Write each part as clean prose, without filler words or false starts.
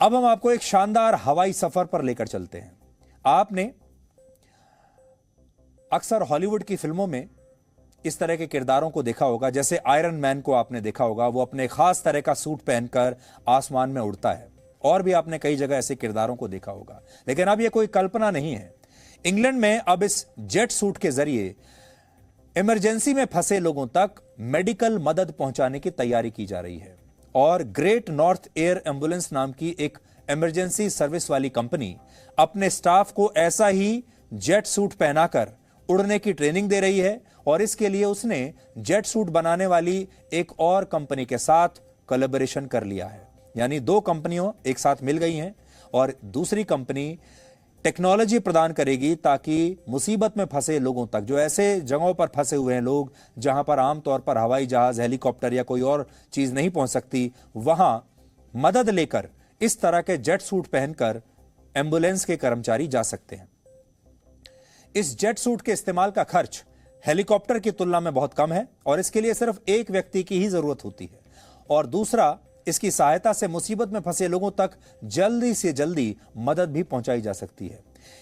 अब हम आपको एक शानदार हवाई सफर पर लेकर चलते हैं। आपने अक्सर हॉलीवुड की फिल्मों में इस तरह के किरदारों को देखा होगा, जैसे आयरन मैन को आपने देखा होगा, वो अपने खास तरह का सूट पहनकर आसमान में उड़ता है। और भी आपने कई जगह ऐसे किरदारों को देखा होगा। लेकिन अब यह कोई कल्पना नहीं है। इंग्लैंड में अब इस जेट सूट के जरिए इमरजेंसी में फंसे लोगों तक मेडिकल मदद पहुंचाने की तैयारी की जा रही है। और ग्रेट नॉर्थ एयर एम्बुलेंस नाम की एक इमरजेंसी सर्विस वाली कंपनी अपने स्टाफ को ऐसा ही जेट सूट पहनाकर उड़ने की ट्रेनिंग दे रही है। और इसके लिए उसने जेट सूट बनाने वाली एक और कंपनी के साथ कोलैबोरेशन कर लिया है। यानी दो कंपनियों एक साथ मिल गई हैं और दूसरी कंपनी टेक्नोलॉजी प्रदान करेगी ताकि मुसीबत में फंसे लोगों तक, जो ऐसे जगहों पर फंसे हुए हैं लोग जहां पर आमतौर पर हवाई जहाज, हेलीकॉप्टर या कोई और चीज नहीं पहुंच सकती, वहां मदद लेकर इस तरह के जेट सूट पहनकर एम्बुलेंस के कर्मचारी जा सकते हैं। इस जेट सूट के इस्तेमाल का खर्च हेलीकॉप्टर की तुलना में बहुत कम है और इसके लिए सिर्फ एक व्यक्ति की ही जरूरत होती है। और दूसरा, इसकी सहायता से मुसीबत में फंसे लोगों तक जल्दी से जल्दी मदद भी पहुंचाई जा सकती है।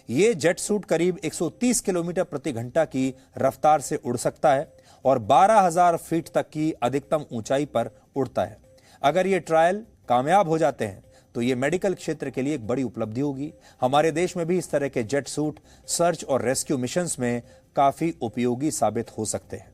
यह जेट सूट करीब 130 किलोमीटर प्रति घंटा की रफ्तार से उड़ सकता है और 12,000 फीट तक की अधिकतम ऊंचाई पर उड़ता है। अगर ये ट्रायल कामयाब हो जाते हैं तो ये मेडिकल क्षेत्र के लिए एक बड़ी उपलब्धि होगी। हमारे देश में भी इस तरह के जेट सूट सर्च और रेस्क्यू मिशंस में काफी उपयोगी साबित हो सकते हैं।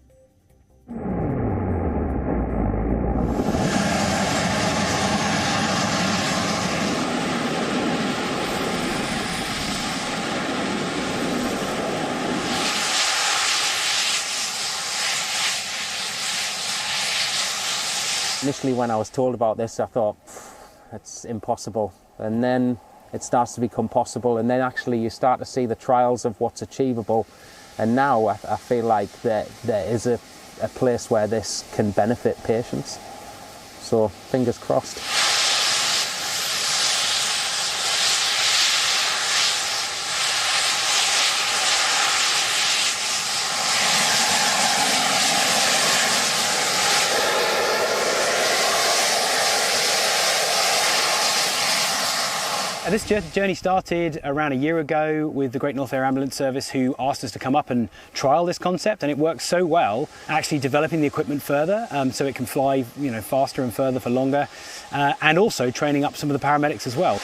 Initially, when I was told about this, I thought, it's impossible. And then it starts to become possible. And then actually you start to see the trials of what's achievable. And now I feel like there is a place where this can benefit patients. So fingers crossed. This journey started around a year ago with the Great North Air Ambulance Service, who asked us to come up and trial this concept, and it works so well, actually developing the equipment further so it can fly faster and further for longer, and also training up some of the paramedics as well.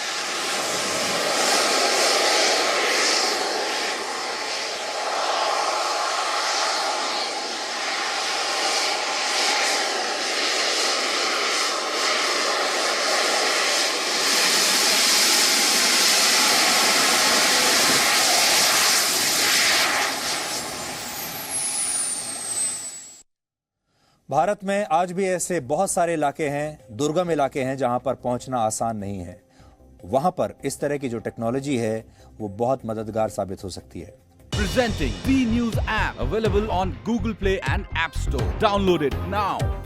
Bharat में आज भी ऐसे बहुत सारे इलाके हैं, दुर्गम इलाके हैं जहां पर पहुंचना आसान नहीं है। वहां पर इस तरह की जो टेक्नोलॉजी है वो बहुत मददगार साबित हो सकती है। Presenting B News app, available on Google Play and App Store. Download it now.